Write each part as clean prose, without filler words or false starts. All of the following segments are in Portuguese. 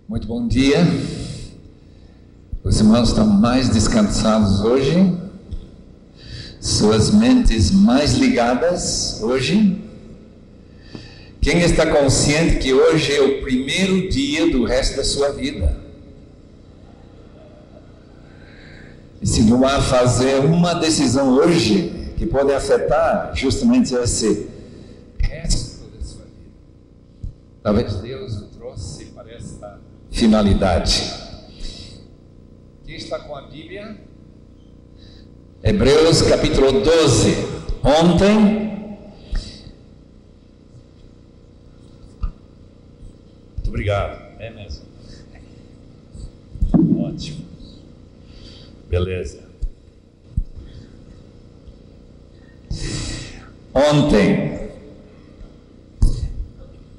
Muito bom dia. Os irmãos estão mais descansados hoje? Suas mentes mais ligadas hoje? Quem está consciente que hoje é o primeiro dia do resto da sua vida? E se não há fazer uma decisão hoje que pode afetar justamente esse resto da sua vida, talvez Deus o trouxe para esta finalidade. Quem está com a Bíblia? Hebreus capítulo 12. Ontem. Muito obrigado. É mesmo. Ótimo. Beleza. Ontem,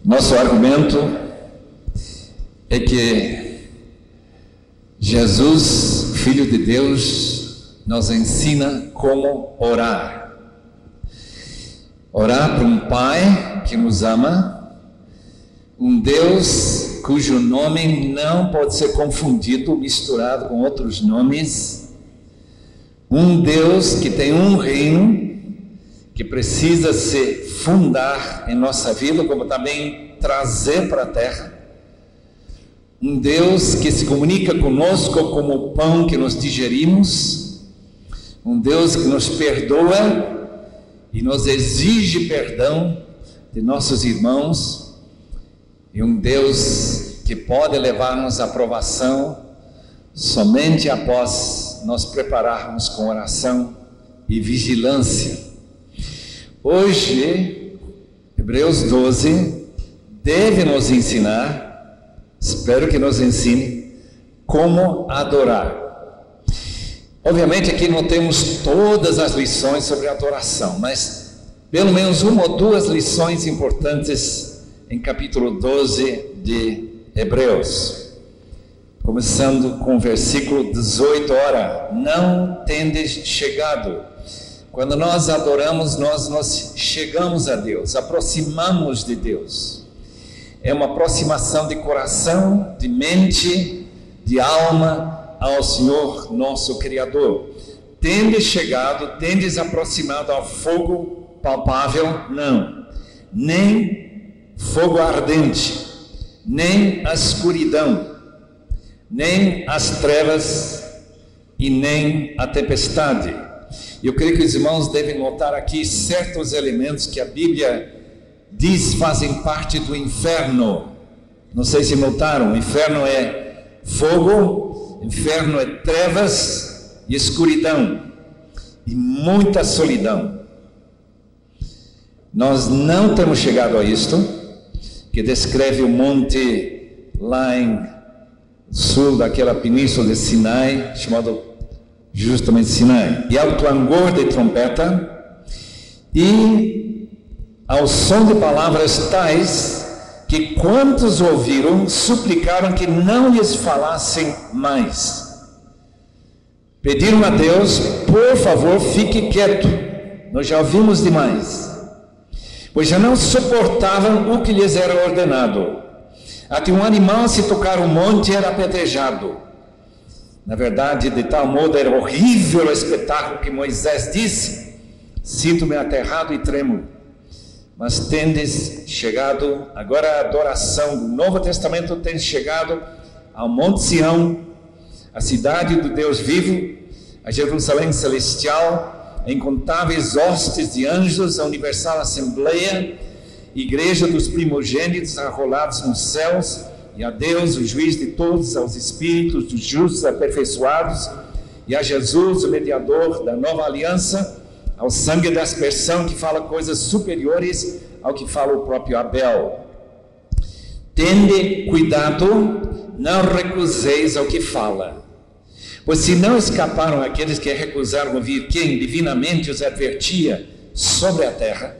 nosso argumento é que Jesus, Filho de Deus, nos ensina como orar. Orar para um Pai que nos ama, um Deus cujo nome não pode ser confundido, misturado com outros nomes, um Deus que tem um reino que precisa se fundar em nossa vida, como também trazer para a terra. Um Deus que se comunica conosco como o pão que nós digerimos. Um Deus que nos perdoa e nos exige perdão de nossos irmãos. E um Deus que pode levar-nos à aprovação somente após nós prepararmos com oração e vigilância. Hoje, Hebreus 12 deve nos ensinar, espero que nos ensine, como adorar. Obviamente aqui não temos todas as lições sobre adoração, mas pelo menos uma ou duas lições importantes em capítulo 12 de Hebreus. Começando com o versículo 18, ora, não tendes chegado. Quando nós adoramos, nós chegamos a Deus, aproximamos de Deus. É uma aproximação de coração, de mente, de alma ao Senhor nosso Criador. Tendes chegado, tendes aproximado ao fogo palpável? Não. Nem fogo ardente, nem a escuridão, nem as trevas e nem a tempestade. Eu creio que os irmãos devem notar aqui certos elementos que a Bíblia diz fazem parte do inferno. Não sei se notaram, o inferno é fogo, o inferno é trevas e escuridão e muita solidão. Nós não temos chegado a isto, que descreve o monte lá em sul daquela península de Sinai, chamado justamente Sinai, e ao clangor de trompeta e ao som de palavras tais que quantos ouviram suplicaram que não lhes falassem mais. Pediram a Deus, por favor, fique quieto, nós já ouvimos demais, pois já não suportavam o que lhes era ordenado. Até um animal, se tocar o monte, era apedrejado. Na verdade, de tal modo era horrível o espetáculo que Moisés disse: sinto-me aterrado e tremo. Mas tendes chegado, agora a adoração do Novo Testamento tem chegado ao Monte Sião, a cidade do Deus vivo, a Jerusalém celestial, a incontáveis hostes de anjos, a universal assembleia, igreja dos primogênitos arrolados nos céus, e a Deus, o juiz de todos, aos espíritos dos justos aperfeiçoados, e a Jesus, o mediador da nova aliança, ao sangue da aspersão que fala coisas superiores ao que fala o próprio Abel. Tende cuidado, não recuseis ao que fala, pois se não escaparam aqueles que recusaram ouvir quem divinamente os advertia sobre a terra,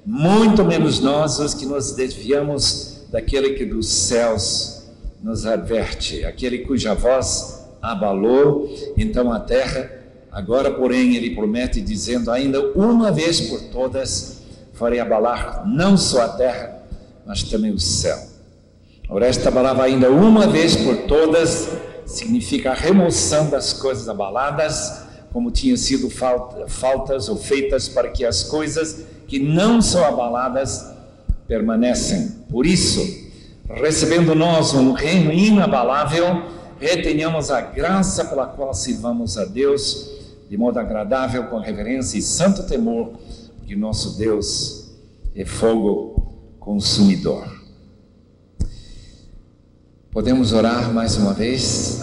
muito menos nós, os que nos desviamos daquele que dos céus nos adverte, aquele cuja voz abalou então a terra. Agora, porém, ele promete, dizendo: ainda uma vez por todas farei abalar não só a terra, mas também o céu. Ora, esta palavra ainda uma vez por todas significa a remoção das coisas abaladas, como tinham sido faltas ou feitas, para que as coisas que não são abaladas permanecem. Por isso, recebendo nós um reino inabalável, retenhamos a graça pela qual sirvamos a Deus de modo agradável, com reverência e santo temor, porque nosso Deus é fogo consumidor. Podemos orar mais uma vez?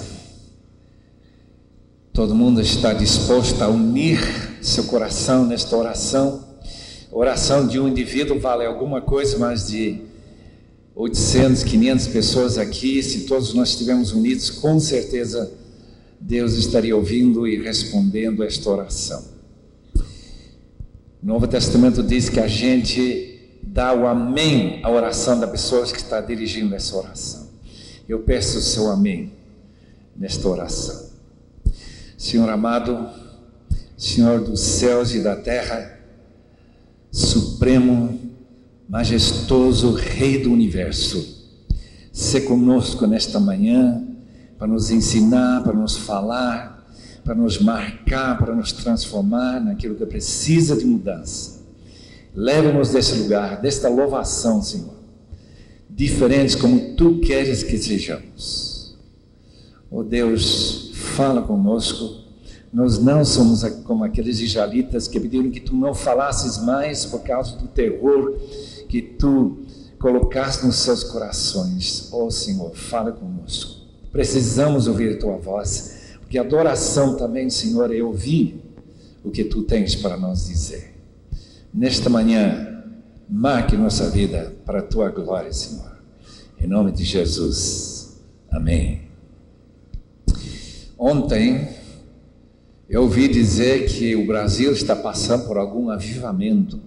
Todo mundo está disposto a unir seu coração nesta oração? A oração de um indivíduo vale alguma coisa, mais de 800, 500 pessoas aqui. Se todos nós estivermos unidos, com certeza Deus estaria ouvindo e respondendo esta oração. O Novo Testamento diz que a gente dá o amém à oração da pessoa que está dirigindo essa oração. Eu peço o seu amém nesta oração. Senhor amado, Senhor dos céus e da terra, Supremo, majestoso Rei do Universo, se conosco nesta manhã, para nos ensinar, para nos falar, para nos marcar, para nos transformar naquilo que precisa de mudança. Leva-nos desse lugar, desta louvação, Senhor, diferentes como Tu queres que sejamos. Oh Deus, fala conosco. Nós não somos como aqueles israelitas que pediram que Tu não falasses mais por causa do terror que Tu colocaste nos seus corações. Oh Senhor, fala conosco. Precisamos ouvir Tua voz, porque adoração também, Senhor, é ouvir o que Tu tens para nos dizer. Nesta manhã, marque nossa vida para a Tua glória, Senhor. Em nome de Jesus. Amém. Ontem, eu ouvi dizer que o Brasil está passando por algum avivamento.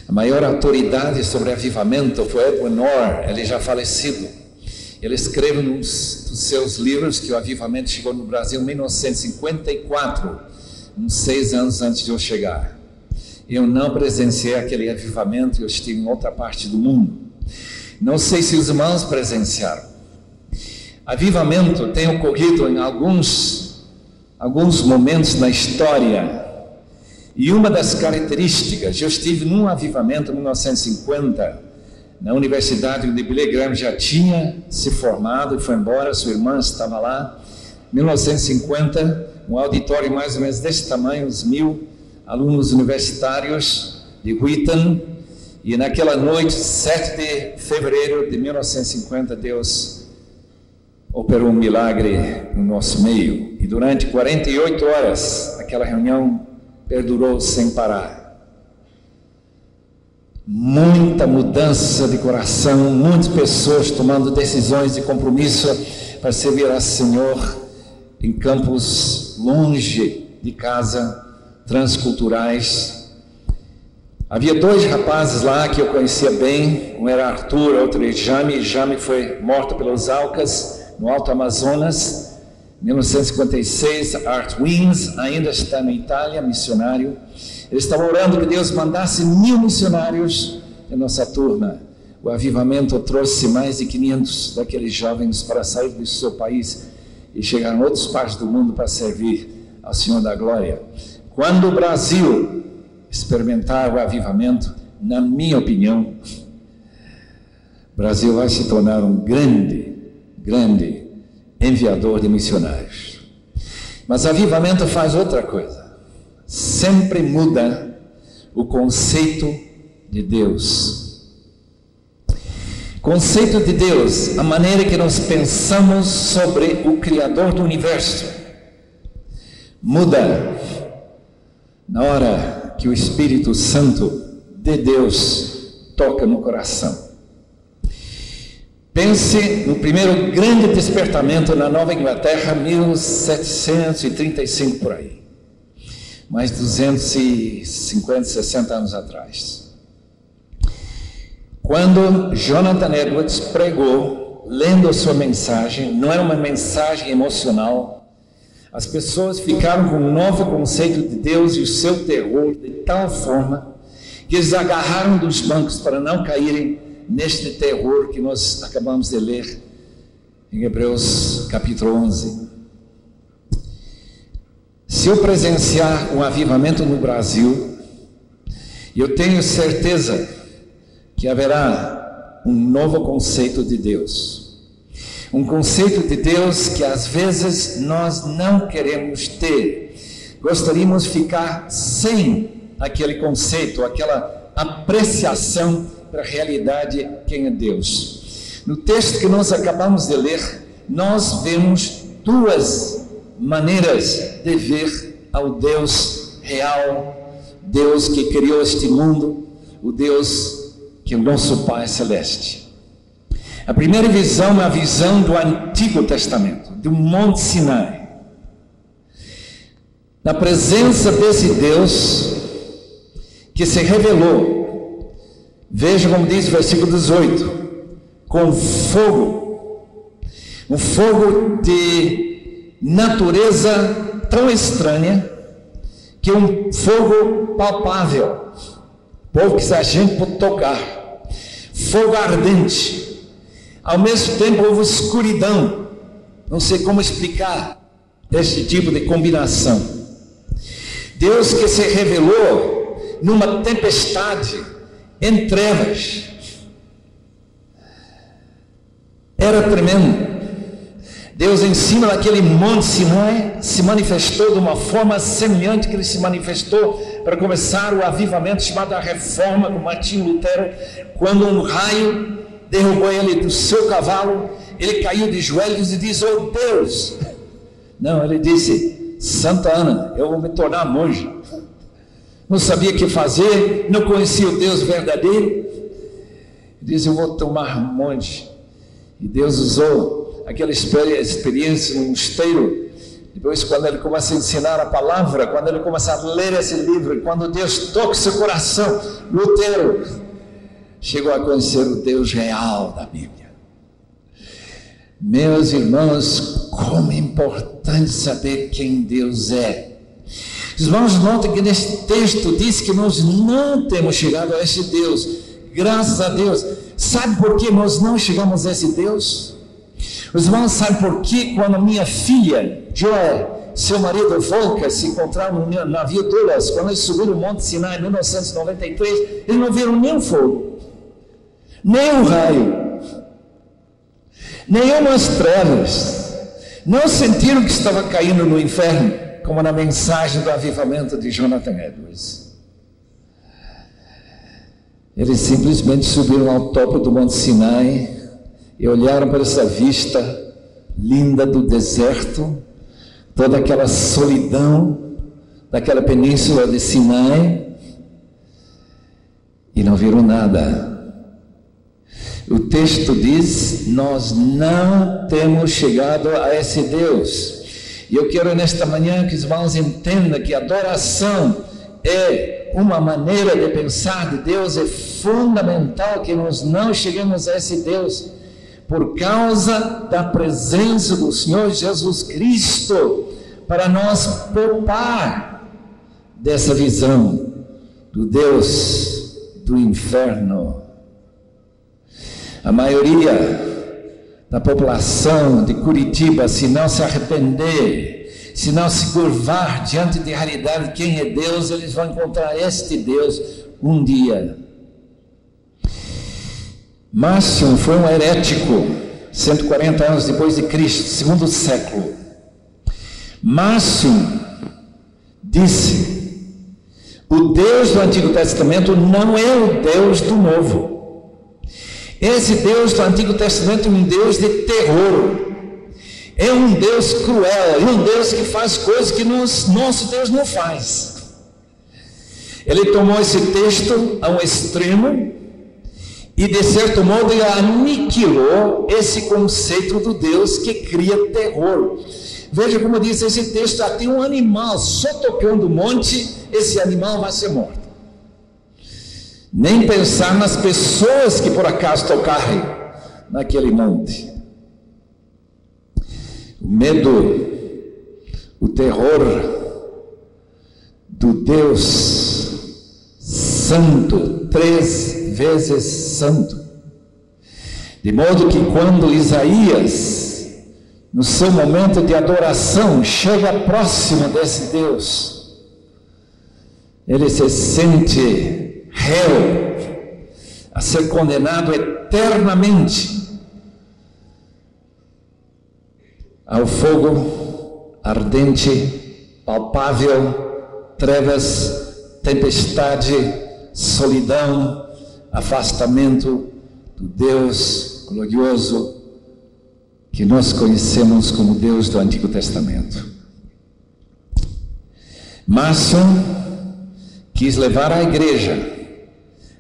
A maior autoridade sobre avivamento foi Edwin Orr, ele já falecido. Ele escreve nos dos seus livros que o avivamento chegou no Brasil em 1954, uns 6 anos antes de eu chegar. Eu não presenciei aquele avivamento, eu estive em outra parte do mundo. Não sei se os irmãos presenciaram. Avivamento tem ocorrido em alguns momentos na história. E uma das características, eu estive num avivamento em 1950, na universidade onde Billy Graham já tinha se formado e foi embora, sua irmã estava lá. 1950, um auditório mais ou menos desse tamanho, uns 1000 alunos universitários de Wheaton. E naquela noite, 7 de fevereiro de 1950, Deus operou um milagre no nosso meio. E durante 48 horas, aquela reunião perdurou sem parar. Muita mudança de coração, muitas pessoas tomando decisões de compromisso para servir ao Senhor em campos longe de casa, transculturais. Havia 2 rapazes lá que eu conhecia bem, um era Arthur, outro era Jame. Jame foi morto pelos Aucas no Alto Amazonas, 1956. Art Wins ainda está na Itália, missionário. Eles estavam orando que Deus mandasse 1000 missionários em nossa turma. O avivamento trouxe mais de 500 daqueles jovens para sair do seu país e chegar em outras partes do mundo para servir ao Senhor da Glória. Quando o Brasil experimentar o avivamento, na minha opinião, o Brasil vai se tornar um grande enviador de missionários. Mas avivamento faz outra coisa. Sempre muda o conceito de Deus. Conceito de Deus, a maneira que nós pensamos sobre o Criador do Universo, muda na hora que o Espírito Santo de Deus toca no coração. Pense no primeiro grande despertamento na Nova Inglaterra, 1735 por aí, mais 250, 60 anos atrás. Quando Jonathan Edwards pregou, lendo a sua mensagem, não era uma mensagem emocional. As pessoas ficaram com um novo conceito de Deus e o seu terror de tal forma que eles agarraram dos bancos para não caírem neste terror que nós acabamos de ler em Hebreus capítulo 11. Se eu presenciar um avivamento no Brasil, eu tenho certeza que haverá um novo conceito de Deus. Um conceito de Deus que às vezes nós não queremos ter. Gostaríamos de ficar sem aquele conceito, aquela apreciação para a realidade quem é Deus. No texto que nós acabamos de ler, nós vemos duas maneiras de ver ao Deus real, Deus que criou este mundo, o Deus que é o nosso Pai Celeste. A primeira visão é a visão do Antigo Testamento, do Monte Sinai. Na presença desse Deus que se revelou, veja como diz o versículo 18, com fogo, um fogo de natureza tão estranha, que é um fogo palpável, fogo que a gente pode tocar, fogo ardente. Ao mesmo tempo houve escuridão. Não sei como explicar este tipo de combinação. Deus que se revelou numa tempestade, em trevas. Era tremendo. Deus em cima daquele monte Sinai se manifestou de uma forma semelhante que ele se manifestou para começar o avivamento chamado a Reforma com Martinho Lutero, quando um raio derrubou ele do seu cavalo, ele caiu de joelhos e disse: oh Deus! Não, ele disse: Santa Ana, eu vou me tornar monge. Não sabia o que fazer, não conhecia o Deus verdadeiro. Ele disse: eu vou tomar monge. E Deus usou aquela experiência no mosteiro. Depois, quando ele começa a ensinar a palavra, quando ele começa a ler esse livro, quando Deus toca seu coração, Lutero chegou a conhecer o Deus real da Bíblia. Meus irmãos, como é importante saber quem Deus é. Os irmãos notem que nesse texto diz que nós não temos chegado a esse Deus. Graças a Deus. Sabe por que nós não chegamos a esse Deus? Os irmãos sabem por que quando minha filha, Joy, seu marido Volker, se encontraram no navio Douglas, quando eles subiram o Monte Sinai em 1993, eles não viram nenhum fogo, nem um raio, nenhumas trevas, não sentiram que estava caindo no inferno, como na mensagem do avivamento de Jonathan Edwards. Eles simplesmente subiram ao topo do Monte Sinai e olharam para essa vista linda do deserto, toda aquela solidão daquela península de Sinai, e não viram nada. O texto diz: nós não temos chegado a esse Deus. E eu quero nesta manhã que os irmãos entendam que adoração é uma maneira de pensar de Deus. É fundamental que nós não cheguemos a esse Deus por causa da presença do Senhor Jesus Cristo, para nós poupar dessa visão do Deus do inferno. A maioria da população de Curitiba, se não se arrepender, se não se curvar diante de realidade quem é Deus, eles vão encontrar este Deus um dia. Márcio foi um herético, 140 anos depois de Cristo, segundo século. Márcio disse: o Deus do Antigo Testamento não é o Deus do Novo. Esse Deus do Antigo Testamento é um Deus de terror, é um Deus cruel, é um Deus que faz coisas que nosso Deus não faz. Ele tomou esse texto a um extremo e de certo modo ele aniquilou esse conceito do Deus que cria terror. Veja como diz esse texto: até um animal só tocando o monte, esse animal vai ser morto. Nem pensar nas pessoas que por acaso tocarem naquele monte. O medo, o terror do Deus Santo, 3 vezes Santo, De modo que quando Isaías, no seu momento de adoração, chega próximo desse Deus, ele se sente réu a ser condenado eternamente ao fogo ardente, palpável, trevas, tempestade, solidão, afastamento do Deus glorioso que nós conhecemos como Deus do Antigo Testamento. Márcio quis levar a igreja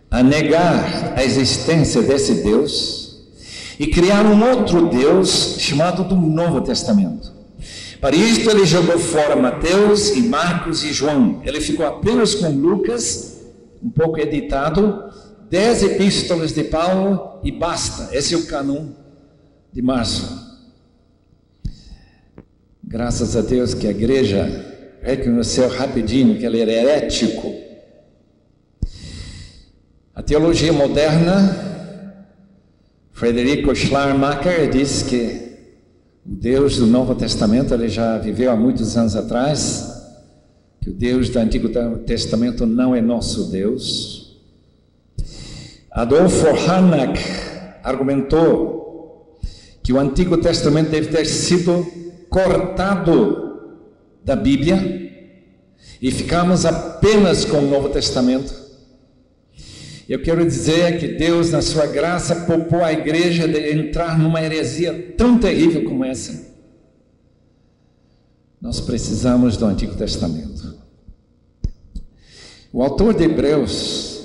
a negar a existência desse Deus e criar um outro Deus chamado do Novo Testamento. Para isto ele jogou fora Mateus e Marcos e João. Ele ficou apenas com Lucas, um pouco editado, 10 epístolas de Paulo e basta. Esse é o cânon de Márcio. Graças a Deus que a igreja reconheceu rapidinho que ele era herético. A teologia moderna, Frederico Schleiermacher diz que o Deus do Novo Testamento, ele já viveu há muitos anos atrás, que o Deus do Antigo Testamento não é nosso Deus. Adolfo Harnack argumentou que o Antigo Testamento deve ter sido cortado da Bíblia e ficamos apenas com o Novo Testamento. Eu quero dizer que Deus, na sua graça, poupou a igreja de entrar numa heresia tão terrível como essa. Nós precisamos do Antigo Testamento. O autor de Hebreus,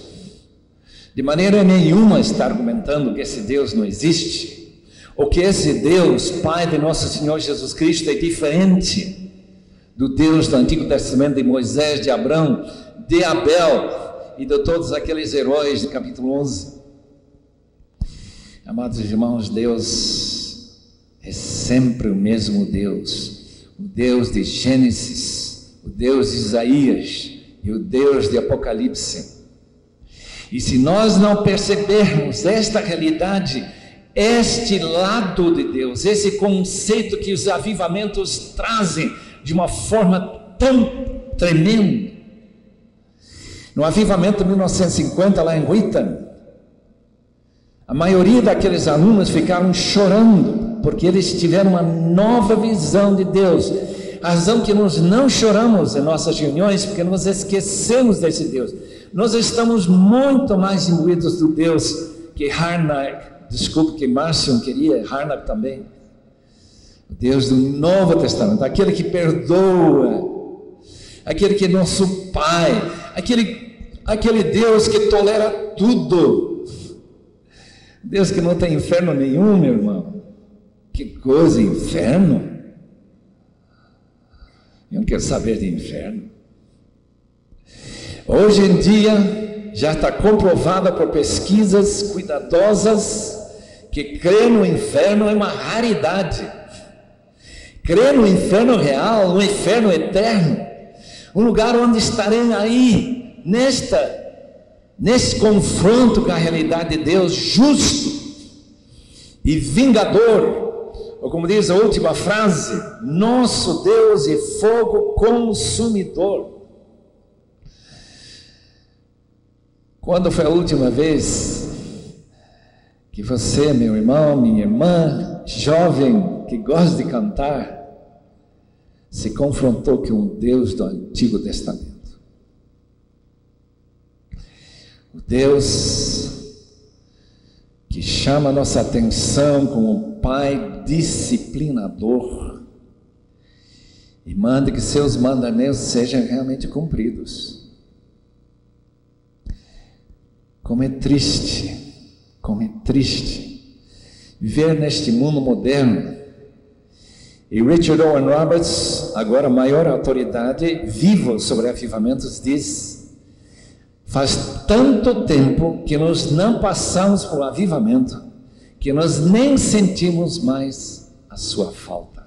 de maneira nenhuma, está argumentando que esse Deus não existe, ou que esse Deus, Pai de nosso Senhor Jesus Cristo, é diferente do Deus do Antigo Testamento, de Moisés, de Abraão, de Abel e de todos aqueles heróis do capítulo 11. Amados irmãos, Deus é sempre o mesmo Deus, o Deus de Gênesis, o Deus de Isaías e o Deus de Apocalipse. E se nós não percebermos esta realidade, este lado de Deus, esse conceito que os avivamentos trazem de uma forma tão tremenda. No avivamento de 1950, lá em Wheaton, a maioria daqueles alunos ficaram chorando, porque eles tiveram uma nova visão de Deus. A razão que nós não choramos em nossas reuniões, porque nós esquecemos desse Deus. Nós estamos muito mais imbuídos do Deus que Harnack, desculpe, que Márcio queria, Harnack também. O Deus do Novo Testamento, aquele que perdoa, aquele que é nosso Pai, aquele Deus que tolera tudo. Deus que não tem inferno nenhum, meu irmão. Que coisa, inferno? Eu não quero saber de inferno. Hoje em dia, já está comprovado por pesquisas cuidadosas que crer no inferno é uma raridade. Crer no inferno real, no inferno eterno, um lugar onde estarei aí, nesse confronto com a realidade de Deus, justo e vingador. Ou como diz a última frase, nosso Deus é fogo consumidor. Quando foi a última vez que você, meu irmão, minha irmã, jovem que gosta de cantar, se confrontou com um Deus do Antigo Testamento? O Deus que chama a nossa atenção como um Pai disciplinador e manda que seus mandamentos sejam realmente cumpridos. Como é triste viver neste mundo moderno. E Richard Owen Roberts, agora maior autoridade vivo sobre avivamentos, diz: faz tanto tempo que nós não passamos por um avivamento, que nós nem sentimos mais a sua falta.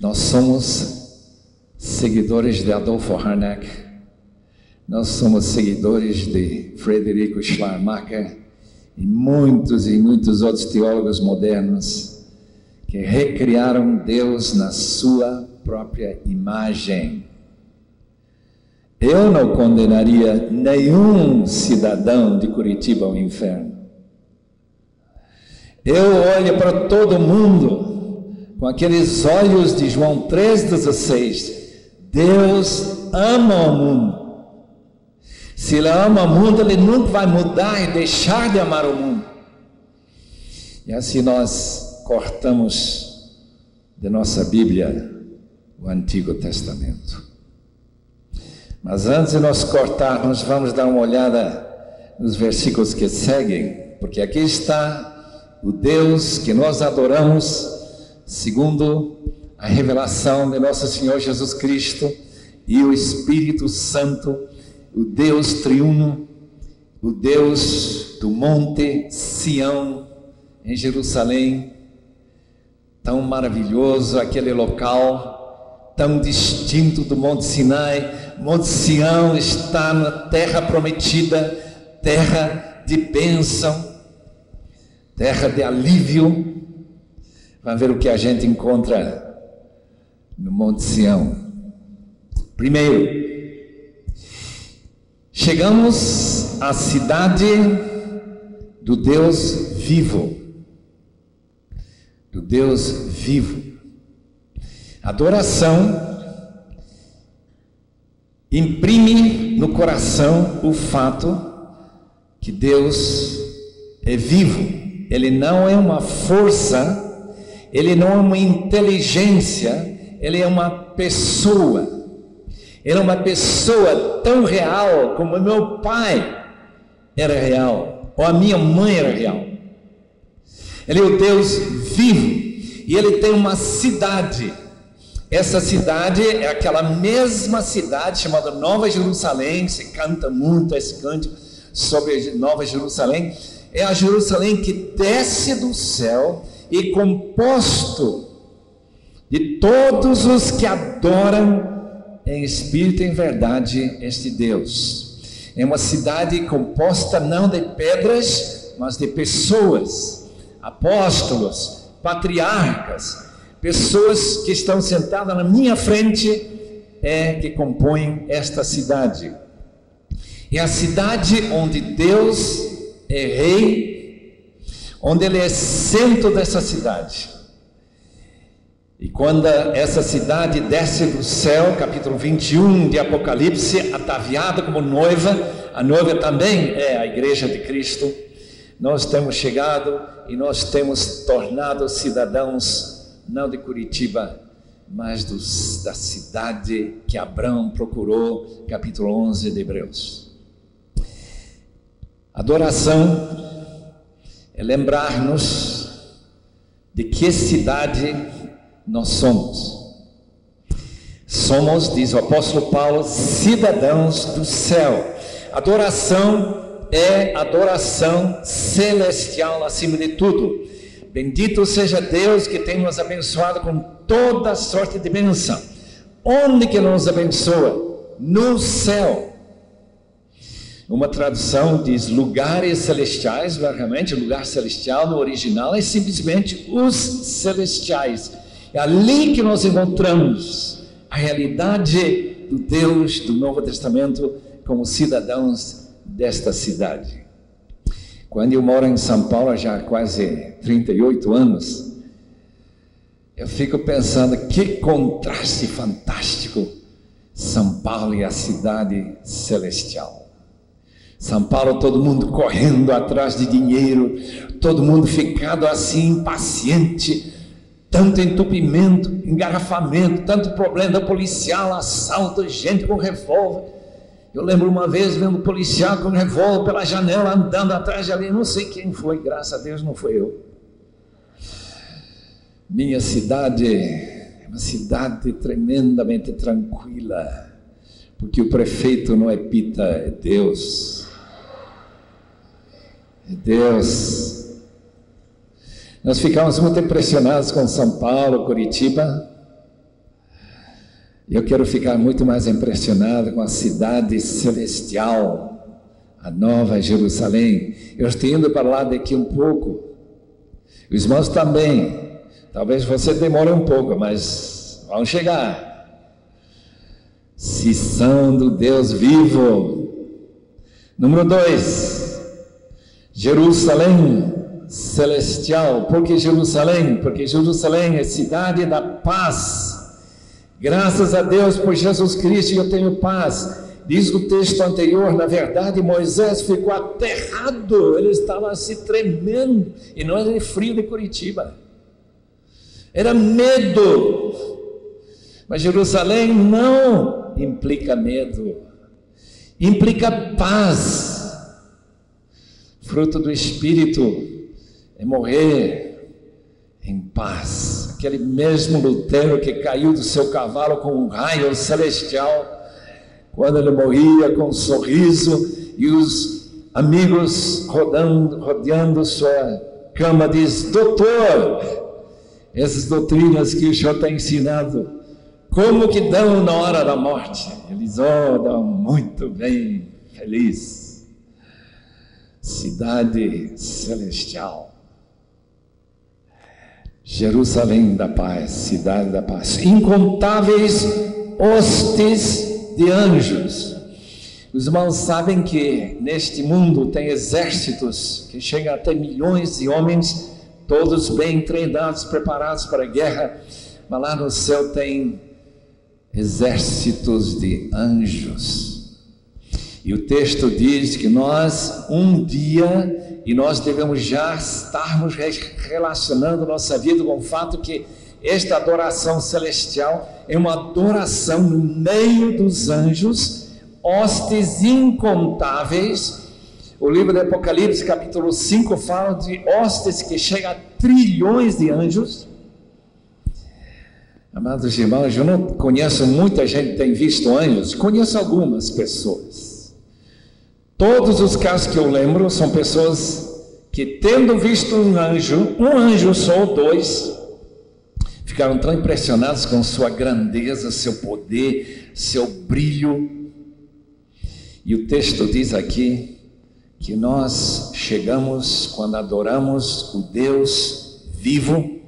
Nós somos seguidores de Adolfo Harnack, nós somos seguidores de Frederico Schleiermacher, e muitos outros teólogos modernos que recriaram Deus na sua própria imagem. Eu não condenaria nenhum cidadão de Curitiba ao inferno. Eu olho para todo mundo com aqueles olhos de João 3,16. Deus ama o mundo. Se Ele ama o mundo, Ele nunca vai mudar e deixar de amar o mundo. E assim nós cortamos de nossa Bíblia o Antigo Testamento. Mas antes de nós cortarmos, vamos dar uma olhada nos versículos que seguem, porque aqui está o Deus que nós adoramos, segundo a revelação de nosso Senhor Jesus Cristo e o Espírito Santo, o Deus triuno, o Deus do Monte Sião, em Jerusalém, tão maravilhoso aquele local, tão distinto do Monte Sinai. Monte Sião está na terra prometida, terra de bênção, terra de alívio. Vamos ver o que a gente encontra no Monte Sião. Primeiro, chegamos à cidade do Deus vivo. Do Deus vivo. Adoração imprime no coração o fato que Deus é vivo. Ele não é uma força, Ele não é uma inteligência, Ele é uma pessoa. Ele é uma pessoa tão real como o meu pai era real, ou a minha mãe era real. Ele é o Deus vivo, e Ele tem uma cidade. Essa cidade é aquela mesma cidade chamada Nova Jerusalém. Se canta muito esse cântico sobre Nova Jerusalém. É a Jerusalém que desce do céu e composto de todos os que adoram em espírito e em verdade este Deus. É uma cidade composta não de pedras, mas de pessoas, apóstolos, patriarcas, pessoas que estão sentadas na minha frente, que compõem esta cidade. É a cidade onde Deus é rei, onde Ele é centro dessa cidade. E quando essa cidade desce do céu, capítulo 21 de Apocalipse, ataviada como noiva, a noiva também é a igreja de Cristo. Nós temos chegado e nós temos tornado cidadãos não de Curitiba, mas da cidade que Abraão procurou, capítulo 11 de Hebreus. Adoração é lembrar-nos de que cidade nós somos. Somos, diz o apóstolo Paulo, cidadãos do céu. Adoração é adoração celestial acima de tudo. Bendito seja Deus que tem nos abençoado com toda sorte de bênção. Onde que nos abençoa? No céu. Uma tradução diz lugares celestiais, realmente lugar celestial no original é simplesmente os celestiais. É ali que nós encontramos a realidade do Deus do Novo Testamento como cidadãos desta cidade. Quando eu moro em São Paulo já há quase 38 anos, eu fico pensando que contraste fantástico São Paulo e a cidade celestial. São Paulo, todo mundo correndo atrás de dinheiro, todo mundo ficado assim impaciente, tanto entupimento, engarrafamento, tanto problema policial, assalto, gente com revólver. Eu lembro uma vez vendo um policial com revólver pela janela andando atrás de ali, não sei quem foi, graças a Deus não foi eu. Minha cidade é uma cidade tremendamente tranquila, porque o prefeito não é Pita, é Deus. É Deus. Nós ficamos muito impressionados com São Paulo, Curitiba. Eu quero ficar muito mais impressionado com a cidade celestial a Nova Jerusalém. Eu estou indo para lá daqui um pouco. Os irmãos também. Talvez você demore um pouco, mas vão chegar. Se são do Deus vivo. Número 2. Jerusalém celestial. Por que Jerusalém? Porque Jerusalém é cidade da paz. Graças a Deus por Jesus Cristo eu tenho paz. Diz o texto anterior, na verdade Moisés ficou aterrado, ele estava se tremendo, e não era frio de Curitiba, era medo. Mas Jerusalém não implica medo, implica paz. Fruto do Espírito é morrer em paz. Aquele mesmo Lutero que caiu do seu cavalo com um raio celestial, quando ele morria com um sorriso, e os amigos rodeando sua cama, diz: doutor, essas doutrinas que o senhor tem ensinado, como que dão na hora da morte? Eles dão muito bem, feliz. Cidade celestial. Jerusalém da paz, cidade da paz. Incontáveis hostes de anjos. Os irmãos sabem que neste mundo tem exércitos que chegam até milhões de homens, todos bem treinados, preparados para a guerra, mas lá no céu tem exércitos de anjos. E o texto diz que nós um dia, e nós devemos já estarmos relacionando nossa vida com o fato que esta adoração celestial é uma adoração no meio dos anjos, hostes incontáveis. O livro do Apocalipse, capítulo 5, fala de hostes que chegam a trilhões de anjos. Amados irmãos, eu não conheço muita gente que tem visto anjos, conheço algumas pessoas. Todos os casos que eu lembro são pessoas que, tendo visto um anjo só, 2, ficaram tão impressionados com sua grandeza, seu poder, seu brilho. E o texto diz aqui que nós chegamos quando adoramos o Deus vivo,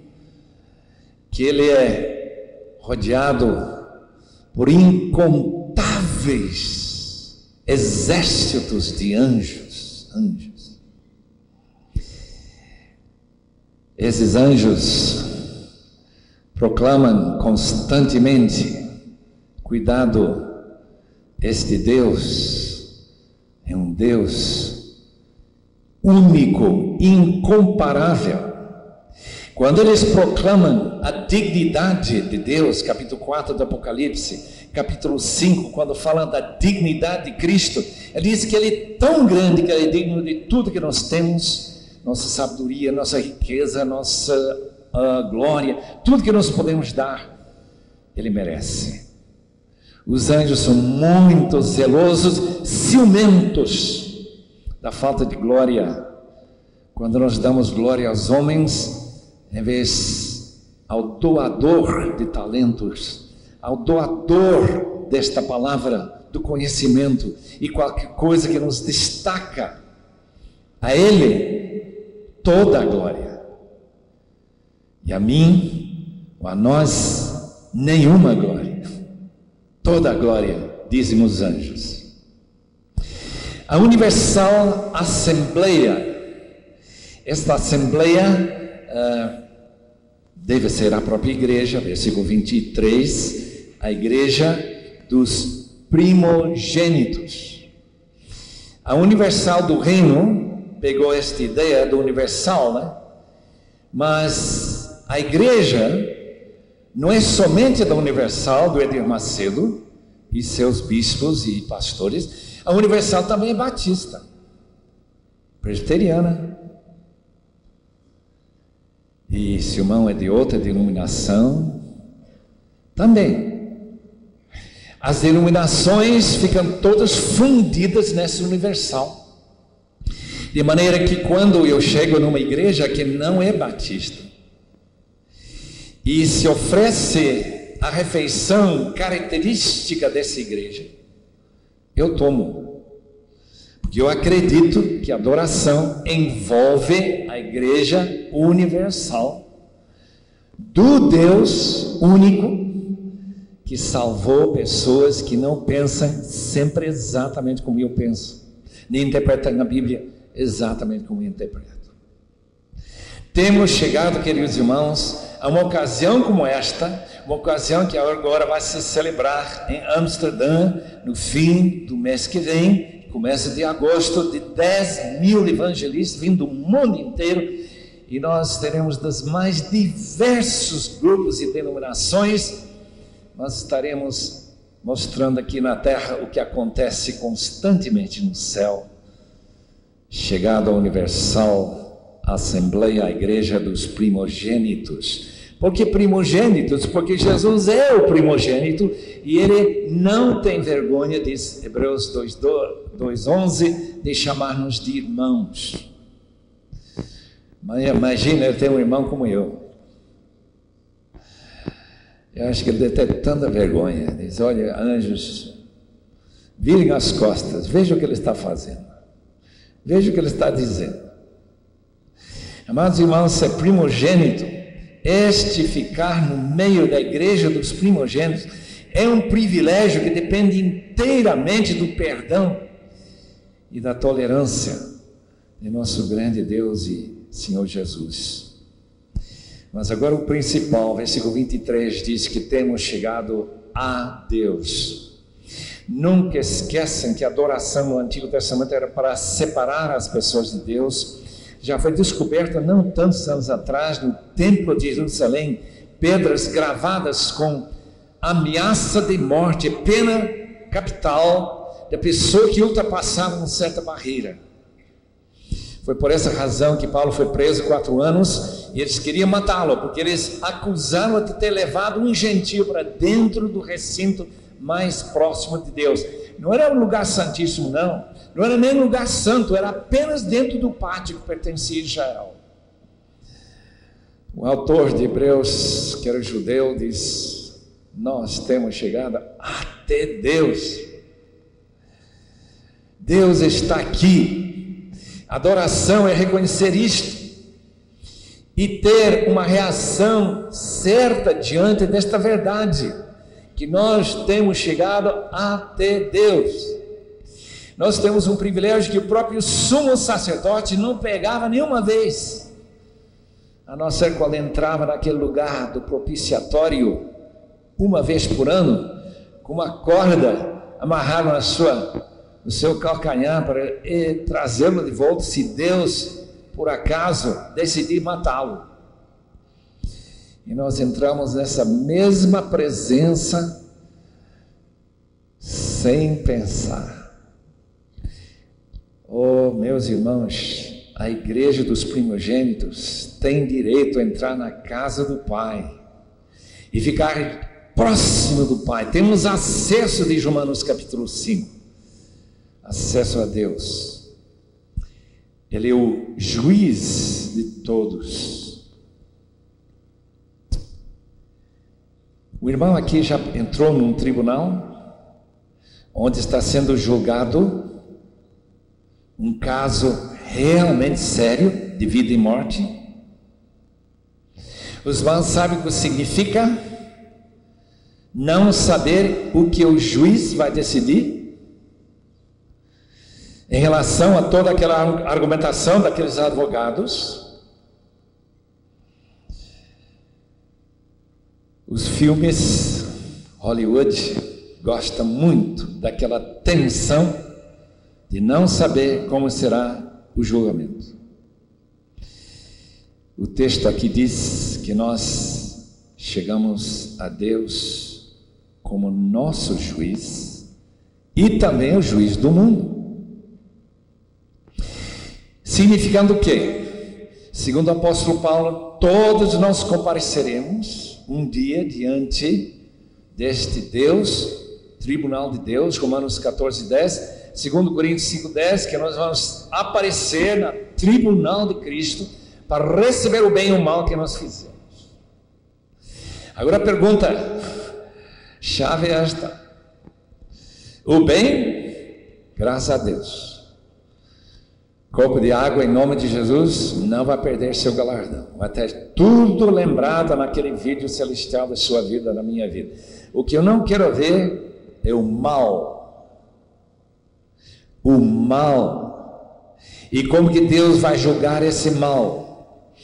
que Ele é rodeado por incontáveis exércitos de anjos. Esses anjos proclamam constantemente: cuidado, este Deus é um Deus único, incomparável. Quando eles proclamam a dignidade de Deus, capítulo 4 do Apocalipse, capítulo 5, quando falam da dignidade de Cristo, ele diz que Ele é tão grande que Ele é digno de tudo que nós temos, nossa sabedoria, nossa riqueza, nossa glória, tudo que nós podemos dar, Ele merece. Os anjos são muito zelosos, ciumentos da falta de glória. Quando nós damos glória aos homens, em vez ao doador de talentos, ao doador desta palavra do conhecimento e qualquer coisa que nos destaca, a Ele toda a glória. E a mim, ou a nós, nenhuma glória. Toda a glória, dizem os anjos. A Universal Assembleia, esta Assembleia deve ser a própria igreja, versículo 23, a igreja dos primogênitos. A Universal do Reino pegou esta ideia do Universal, né? Mas a igreja não é somente da Universal, do Edir Macedo e seus bispos e pastores. A Universal também é batista, presbiteriana. E se o irmão é de outra denominação, também. As denominações ficam todas fundidas nessa Universal. De maneira que quando eu chego numa igreja que não é batista, e se oferece a refeição característica dessa igreja, eu tomo. Porque eu acredito que a adoração envolve a igreja universal do Deus único que salvou pessoas que não pensam sempre exatamente como eu penso, nem interpretam a Bíblia exatamente como eu interpreto. Temos chegado, queridos irmãos, a uma ocasião como esta, uma ocasião que agora vai se celebrar em Amsterdã, no fim do mês que vem, começa de agosto, de 10 mil evangelistas vindo do mundo inteiro, e nós teremos dos mais diversos grupos e denominações. Nós estaremos mostrando aqui na terra o que acontece constantemente no céu. Chegada a universal Assembleia, a igreja dos primogênitos. Por que primogênitos? Porque Jesus é o primogênito e ele não tem vergonha, diz Hebreus 2:11, de chamar-nos de irmãos. Mas imagina eu ter um irmão como eu. Eu acho que ele deve ter tanta vergonha. Diz: olha, anjos, virem as costas, veja o que ele está fazendo, veja o que ele está dizendo. Amados irmãos, ser primogênito, ficar no meio da igreja dos primogênitos, é um privilégio que depende inteiramente do perdão e da tolerância de nosso grande Deus e Senhor Jesus. Mas agora o principal, versículo 23 diz que temos chegado a Deus. Nunca esqueçam que a adoração no Antigo Testamento era para separar as pessoas de Deus. Já foi descoberta não tantos anos atrás no Templo de Jerusalém, pedras gravadas com ameaça de morte, pena capital da pessoa que ultrapassava uma certa barreira. Foi por essa razão que Paulo foi preso 4 anos e eles queriam matá-lo, porque eles acusaram de ter levado um gentio para dentro do recinto mais próximo de Deus. Não era um lugar santíssimo, não era nem um lugar santo, era apenas dentro do pátio que pertencia a Israel. O autor de Hebreus, que era judeu, diz: nós temos chegado até Deus. Deus está aqui. Adoração é reconhecer isto e ter uma reação certa diante desta verdade, que nós temos chegado até Deus. Nós temos um privilégio que o próprio sumo sacerdote não pegava nenhuma vez, a não ser quando entrava naquele lugar do propiciatório uma vez por ano, com uma corda amarrada no seu calcanhar para trazê-lo de volta, se Deus por acaso decidir matá-lo. E nós entramos nessa mesma presença sem pensar. Oh, meus irmãos, a igreja dos primogênitos tem direito a entrar na casa do Pai e ficar próximo do Pai. Temos acesso, diz Romanos capítulo 5, acesso a Deus. Ele é o juiz de todos. O irmão aqui já entrou num tribunal onde está sendo julgado um caso realmente sério de vida e morte. Os irmãos sabem o que significa não saber o que o juiz vai decidir em relação a toda aquela argumentação daqueles advogados. Os filmes Hollywood gostam muito daquela tensão de não saber como será o julgamento. O texto aqui diz que nós chegamos a Deus como nosso juiz e também o juiz do mundo. Significando o quê? Segundo o apóstolo Paulo, todos nós compareceremos um dia diante deste Deus, tribunal de Deus, Romanos 14:10, 2 Coríntios 5:10, que nós vamos aparecer no tribunal de Cristo para receber o bem e o mal que nós fizemos. Agora a pergunta, chave é esta: o bem, graças a Deus, Copo de água em nome de Jesus não vai perder seu galardão. Vai ter tudo lembrado naquele vídeo celestial da sua vida, da minha vida. O que eu não quero ver é o mal. O mal. E como que Deus vai julgar esse mal?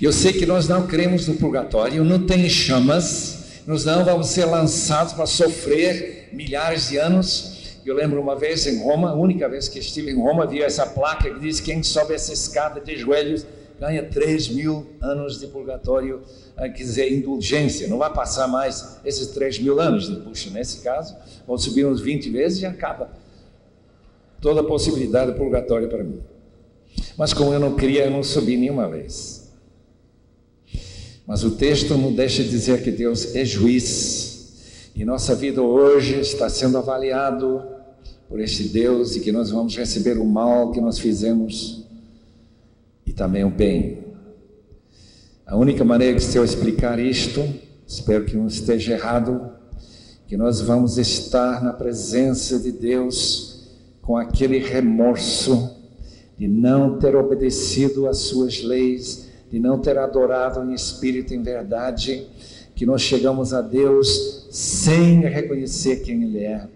Eu sei que nós não cremos no purgatório, não tem chamas, nós não vamos ser lançados para sofrer milhares de anos. Eu lembro uma vez em Roma, a única vez que estive em Roma, vi essa placa que diz: quem sobe essa escada de joelhos ganha 3.000 anos de purgatório, quer dizer, indulgência. Não vai passar mais esses 3.000 anos. Puxa, nesse caso, vou subir uns 20 vezes e acaba toda a possibilidade de purgatório para mim. Mas como eu não queria, eu não subi nenhuma vez. Mas o texto não deixa de dizer que Deus é juiz. E nossa vida hoje está sendo avaliado por este Deus, e que nós vamos receber o mal que nós fizemos e também o bem. A única maneira de eu explicar isto, espero que não esteja errado, que nós vamos estar na presença de Deus com aquele remorso de não ter obedecido às suas leis, de não ter adorado em espírito e em verdade, que nós chegamos a Deus sem reconhecer quem Ele é,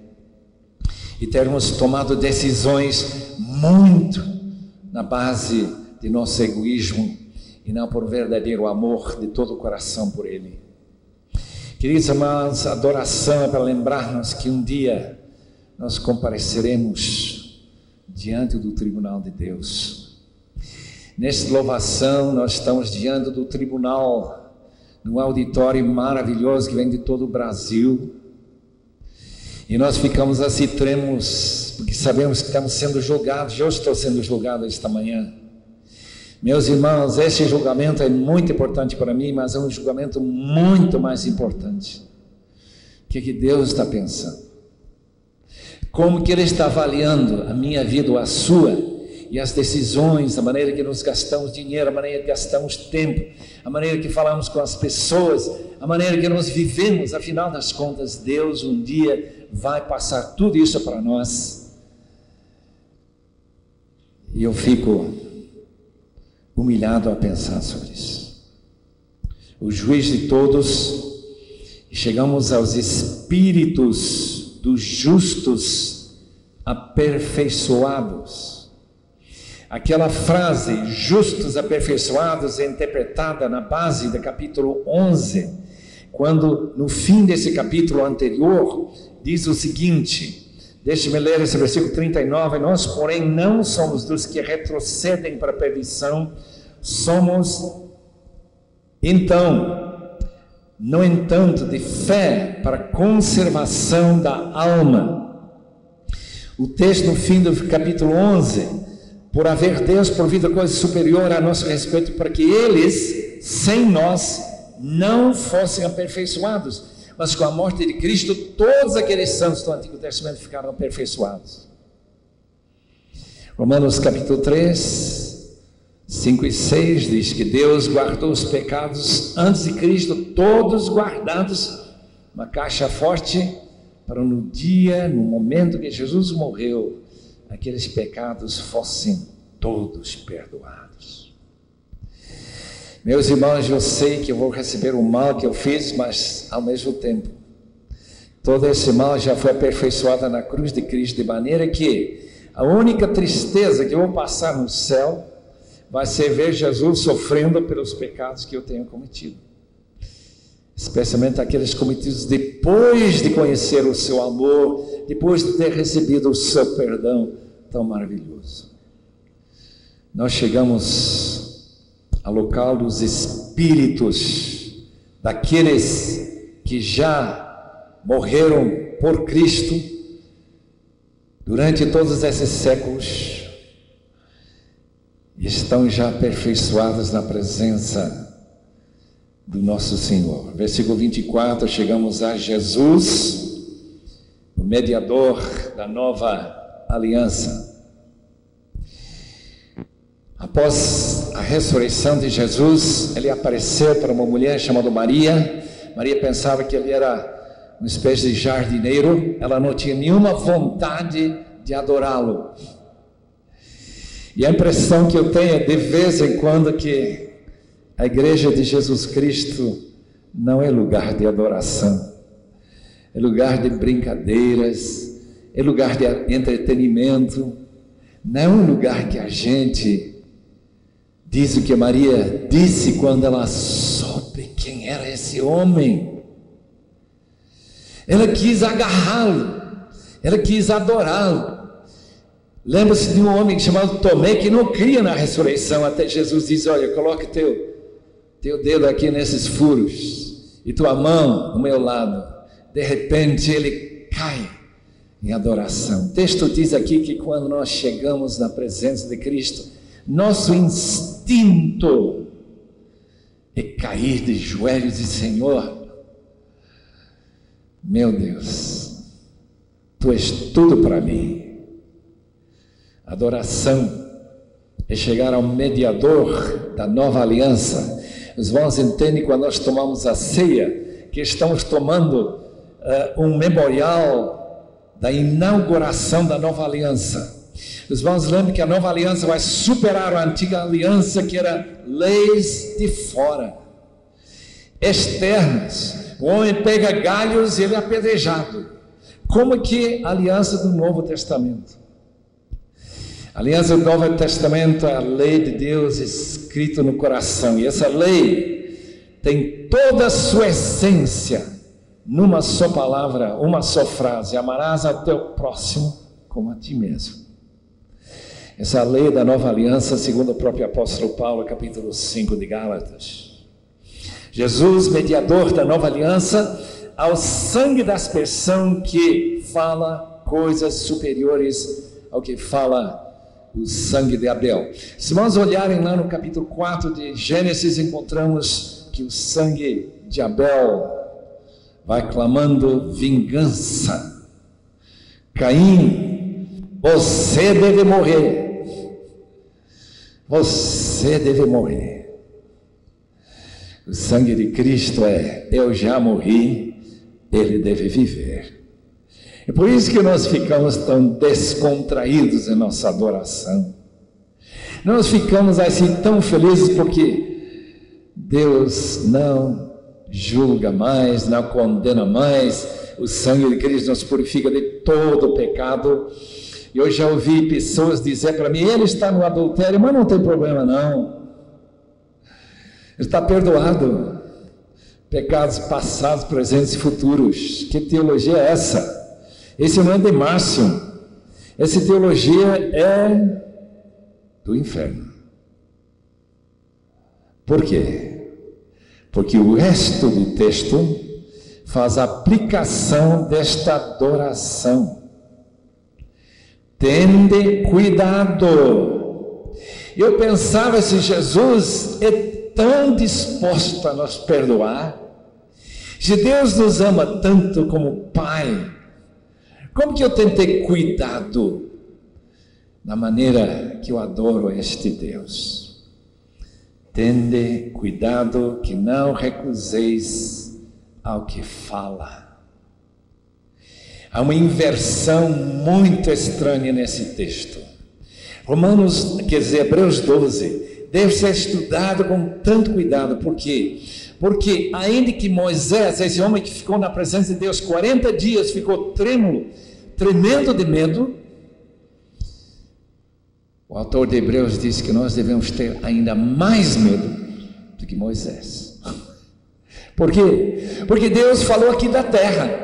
e termos tomado decisões muito na base de nosso egoísmo e não por verdadeiro amor de todo o coração por Ele. Queridos irmãos, a adoração é para lembrar-nos que um dia nós compareceremos diante do tribunal de Deus. Nesta louvação nós estamos diante do tribunal, num auditório maravilhoso que vem de todo o Brasil, e nós ficamos assim trêmulos, porque sabemos que estamos sendo julgados. Eu estou sendo julgado esta manhã. Meus irmãos, esse julgamento é muito importante para mim, mas é um julgamento muito mais importante. O que Deus está pensando? Como que Ele está avaliando a minha vida ou a sua? E as decisões, a maneira que nós gastamos dinheiro, a maneira que gastamos tempo, a maneira que falamos com as pessoas, a maneira que nós vivemos. Afinal das contas, Deus um dia vai passar tudo isso para nós. E eu fico humilhado a pensar sobre isso. O juiz de todos, e chegamos aos espíritos dos justos aperfeiçoados. Aquela frase, justos aperfeiçoados, é interpretada na base do capítulo 11, quando no fim desse capítulo anterior, diz o seguinte, deixe-me ler esse versículo 39, nós porém não somos dos que retrocedem para a perdição, somos então, no entanto, de fé para a conservação da alma. O texto no fim do capítulo 11, por haver Deus provido coisa superior a nosso respeito, para que eles, sem nós, não fossem aperfeiçoados. Mas com a morte de Cristo, todos aqueles santos do Antigo Testamento ficaram aperfeiçoados. Romanos capítulo 3, 5 e 6 diz que Deus guardou os pecados antes de Cristo, todos guardados, uma caixa forte, para no dia, no momento que Jesus morreu, aqueles pecados fossem todos perdoados. Meus irmãos, eu sei que eu vou receber o mal que eu fiz, mas ao mesmo tempo, todo esse mal já foi aperfeiçoado na cruz de Cristo, de maneira que a única tristeza que eu vou passar no céu vai ser ver Jesus sofrendo pelos pecados que eu tenho cometido, especialmente aqueles cometidos depois de conhecer o seu amor, depois de ter recebido o seu perdão tão maravilhoso. Nós chegamos ao local dos espíritos, daqueles que já morreram por Cristo durante todos esses séculos, e estão já aperfeiçoados na presença do nosso Senhor. Versículo 24, chegamos a Jesus, o mediador da nova aliança. Após a ressurreição de Jesus, ele apareceu para uma mulher chamada Maria. Maria pensava que ele era uma espécie de jardineiro, ela não tinha nenhuma vontade de adorá-lo. E a impressão que eu tenho é de vez em quando que a igreja de Jesus Cristo não é lugar de adoração, é lugar de brincadeiras, é lugar de entretenimento, não é um lugar que a gente diz o que Maria disse quando ela soube quem era esse homem. Ela quis agarrá-lo, ela quis adorá-lo. Lembra-se de um homem chamado Tomé que não cria na ressurreição, até Jesus diz: olha, coloque teu dedo aqui nesses furos e tua mão no meu lado. De repente ele cai em adoração. O texto diz aqui que quando nós chegamos na presença de Cristo, nosso instinto é cair de joelhos e dizer: Senhor, meu Deus, Tu és tudo para mim. Adoração é chegar ao mediador da nova aliança. Os irmãos entendem quando nós tomamos a ceia, que estamos tomando um memorial da inauguração da nova aliança. Os irmãos lembram que a nova aliança vai superar a antiga aliança, que era leis de fora, externas. O homem pega galhos e ele é apedrejado. Como que a aliança do Novo Testamento? A aliança do Novo Testamento é a lei de Deus escrita no coração. E essa lei tem toda a sua essência numa só palavra, uma só frase: amarás ao teu próximo como a ti mesmo. Essa lei da nova aliança, segundo o próprio apóstolo Paulo, capítulo 5 de Gálatas. Jesus, mediador da nova aliança, ao sangue da aspersão que fala coisas superiores ao que fala o sangue de Abel. Se nós olharem lá no capítulo 4 de Gênesis, encontramos que o sangue de Abel vai clamando vingança. Caim, você deve morrer. Você deve morrer. O sangue de Cristo é: eu já morri, ele deve viver. É por isso que nós ficamos tão descontraídos em nossa adoração. Nós ficamos assim tão felizes porque Deus não julga mais, não condena mais. O sangue de Cristo nos purifica de todo o pecado. E eu já ouvi pessoas dizer para mim: ele está no adultério, mas não tem problema não. Ele está perdoado. Pecados passados, presentes e futuros. Que teologia é essa? Esse não é de Márcio. Essa teologia é do inferno. Por quê? Porque o resto do texto faz a aplicação desta adoração. Tende cuidado. Eu pensava, se Jesus é tão disposto a nos perdoar, se Deus nos ama tanto como Pai, como que eu tentei cuidado da maneira que eu adoro este Deus? Tende cuidado que não recuseis ao que fala. Há uma inversão muito estranha nesse texto. Hebreus 12, deve ser estudado com tanto cuidado. Por quê? Porque ainda que Moisés, esse homem que ficou na presença de Deus 40 dias, ficou tremendo de medo, o autor de Hebreus diz que nós devemos ter ainda mais medo do que Moisés. Por quê? Porque Deus falou aqui da terra,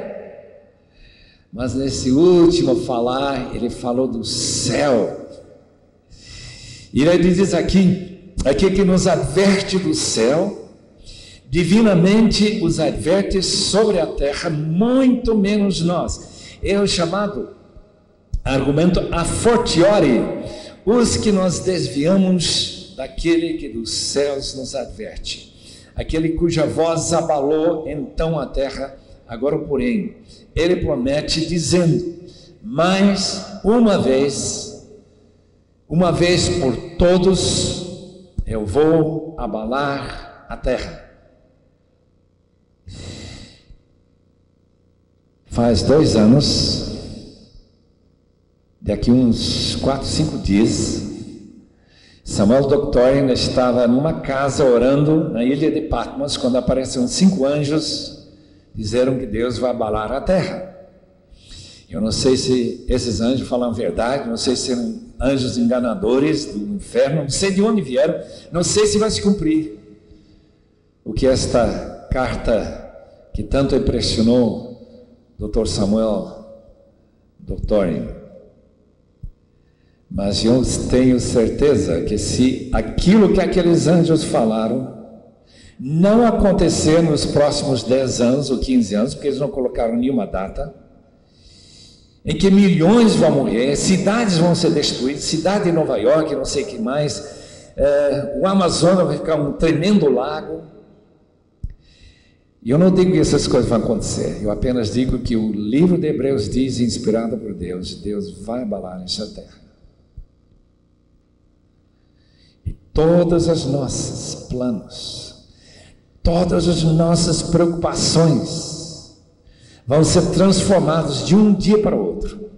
mas nesse último falar, ele falou do céu. E ele diz aqui que nos adverte do céu, divinamente os adverte sobre a terra, muito menos nós. É o chamado argumento a fortiori, os que nós desviamos daquele que dos céus nos adverte, aquele cuja voz abalou então a terra. Agora, porém, ele promete dizendo: mas uma vez por todos, eu vou abalar a terra. Faz 2 anos, daqui uns 4, 5 dias, Samuel Doctorin estava numa casa orando na ilha de Patmos, quando apareceram 5 anjos, disseram que Deus vai abalar a terra. Eu não sei se esses anjos falam a verdade, não sei se são anjos enganadores do inferno, não sei de onde vieram, não sei se vai se cumprir o que esta carta que tanto impressionou Dr. Samuel Doctorin. Mas eu tenho certeza que se aquilo que aqueles anjos falaram não acontecer nos próximos 10 anos ou 15 anos, porque eles não colocaram nenhuma data, em que milhões vão morrer, cidades vão ser destruídas, cidade de Nova York, não sei o que mais, o Amazonas vai ficar um tremendo lago. E eu não digo que essas coisas vão acontecer, eu apenas digo que o livro de Hebreus diz, inspirado por Deus, Deus vai abalar essa terra. E todos os nossos planos, todas as nossas preocupações vão ser transformados de um dia para o outro.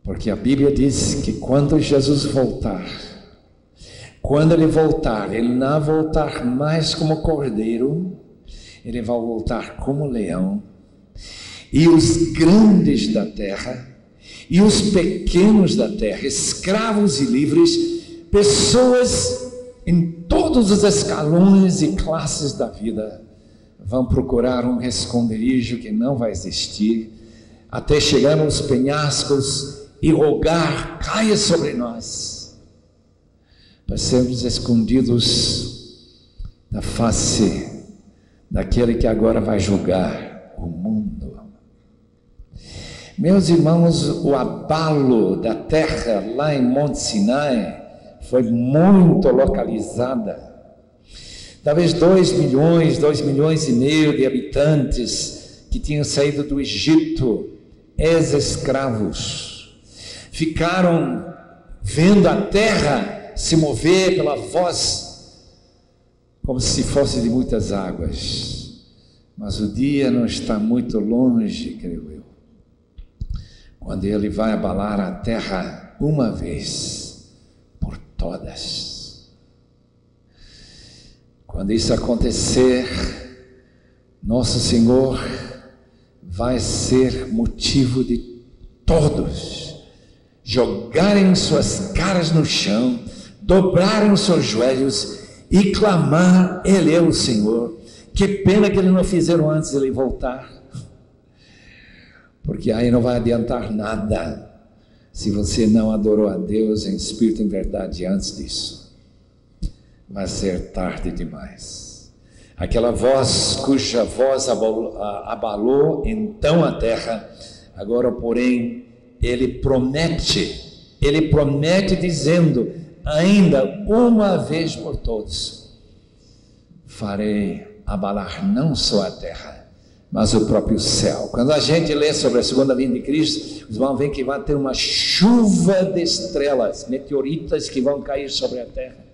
Porque a Bíblia diz que quando Jesus voltar, quando Ele voltar, Ele não vai voltar mais como cordeiro, Ele vai voltar como leão. E os grandes da terra, e os pequenos da terra, escravos e livres, pessoas em todos os escalões e classes da vida, vão procurar um esconderijo que não vai existir, até chegar nos penhascos e rogar, caia sobre nós, para sermos escondidos da face daquele que agora vai julgar o mundo. Meus irmãos, o abalo da terra lá em Monte Sinai foi muito localizada. Talvez 2 milhões e meio de habitantes que tinham saído do Egito, ex-escravos, ficaram vendo a terra se mover pela voz, como se fosse de muitas águas. Mas o dia não está muito longe, creio eu, quando Ele vai abalar a terra uma vez por todas. Quando isso acontecer, nosso Senhor vai ser motivo de todos jogarem suas caras no chão, dobrarem os seus joelhos e clamar, Ele é o Senhor. Que pena que Ele não fizeram antes de Ele voltar, porque aí não vai adiantar nada se você não adorou a Deus em espírito e em verdade antes disso. Vai ser tarde demais. Aquela voz cuja voz abalou então a terra, agora porém ele promete dizendo, ainda uma vez por todos, farei abalar não só a terra, mas o próprio céu. Quando a gente lê sobre a segunda vinda de Cristo, vocês vão ver que vai ter uma chuva de estrelas, meteoritas que vão cair sobre a terra.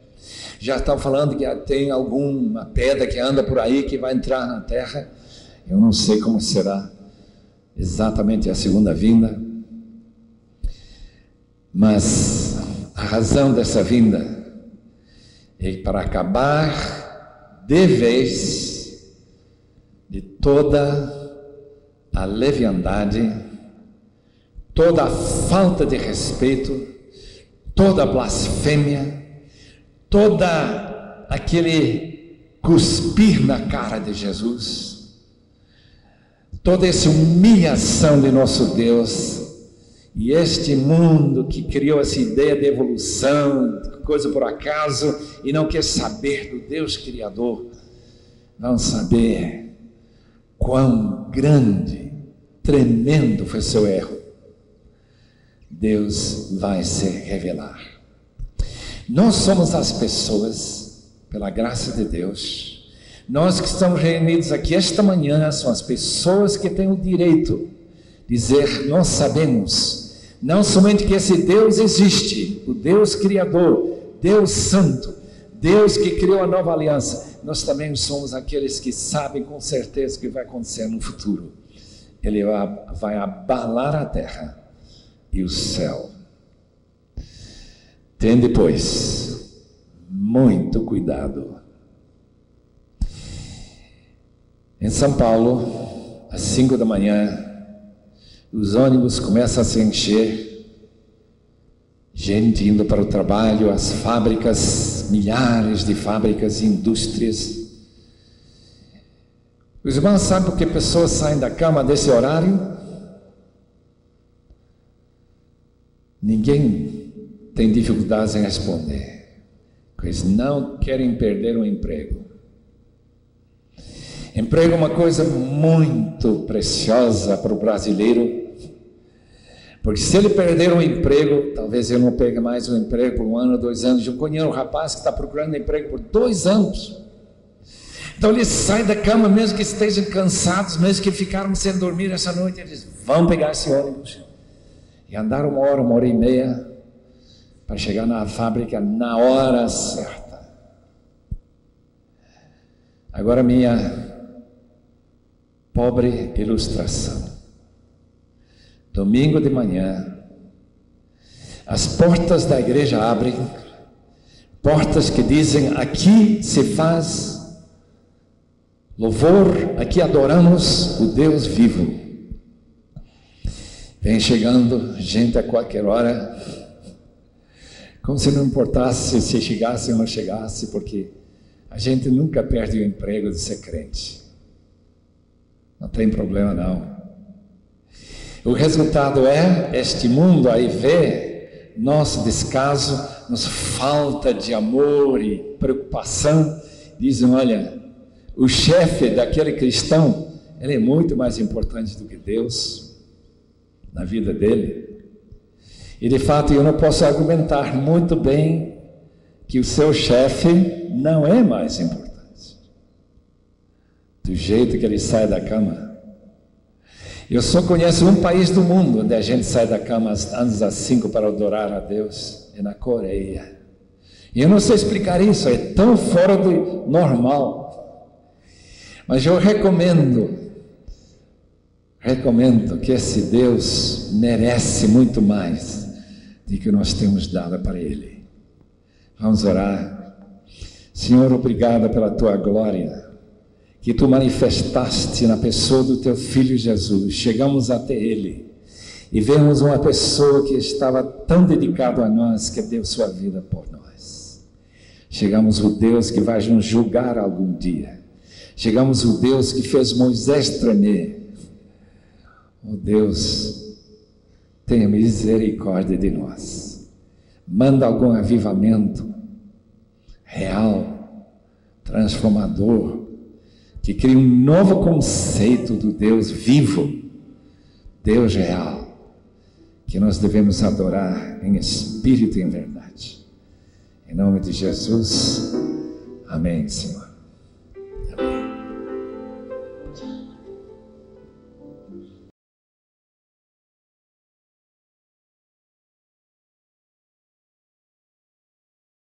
Já estão falando que tem alguma pedra que anda por aí que vai entrar na terra. Eu não sei como será exatamente a segunda vinda, mas a razão dessa vinda é para acabar de vez de toda a leviandade, toda a falta de respeito, toda a blasfêmia, toda aquele cuspir na cara de Jesus, toda essa humilhação de nosso Deus, e este mundo que criou essa ideia de evolução, coisa por acaso, e não quer saber do Deus Criador, vão saber quão grande, tremendo foi seu erro. Deus vai se revelar. Nós somos as pessoas, pela graça de Deus, nós que estamos reunidos aqui esta manhã, são as pessoas que têm o direito de dizer, nós sabemos, não somente que esse Deus existe, o Deus Criador, Deus Santo, Deus que criou a nova aliança, nós também somos aqueles que sabem com certeza o que vai acontecer no futuro. Ele vai abalar a terra e o céu. Tende, pois, muito cuidado. Em São Paulo, às 5 da manhã, os ônibus começam a se encher. Gente indo para o trabalho, as fábricas, milhares de fábricas e indústrias. Os irmãos sabem por que pessoas saem da cama desse horário? Ninguém tem dificuldades em responder, porque eles não querem perder um emprego. Emprego é uma coisa muito preciosa para o brasileiro, porque se ele perder um emprego, talvez ele não pegue mais um emprego por 1 ano, 2 anos. Eu conheço um rapaz que está procurando emprego por 2 anos. Então eles saem da cama, mesmo que estejam cansados, mesmo que ficaram sem dormir essa noite, eles vão pegar esse ônibus e andar 1 hora, 1h30, para chegar na fábrica na hora certa. Agora minha pobre ilustração. Domingo de manhã, as portas da igreja abrem, portas que dizem: aqui se faz louvor, aqui adoramos o Deus vivo. Vem chegando gente a qualquer hora, como se não importasse se chegasse ou não chegasse, porque a gente nunca perde o emprego de ser crente. Não tem problema não. O resultado é, este mundo aí vê nosso descaso, nossa falta de amor e preocupação. Dizem: olha, o chefe daquele cristão, ele é muito mais importante do que Deus na vida dele. E de fato eu não posso argumentar muito bem que o seu chefe não é mais importante. Do jeito que ele sai da cama. Eu só conheço um país do mundo onde a gente sai da cama antes das 5 para adorar a Deus. É na Coreia. E eu não sei explicar isso, é tão fora do normal. Mas eu recomendo que esse Deus merece muito mais do que nós temos dado para Ele. Vamos orar. Senhor, obrigado pela Tua glória que Tu manifestaste na pessoa do Teu Filho Jesus. Chegamos até Ele e vemos uma pessoa que estava tão dedicada a nós, que deu sua vida por nós. Chegamos o Deus que vai nos julgar algum dia. Chegamos o Deus que fez Moisés tremer. Oh Deus, tenha misericórdia de nós. Manda algum avivamento real, transformador, que crie um novo conceito do Deus vivo, Deus real, que nós devemos adorar em espírito e em verdade. Em nome de Jesus, amém, Senhor.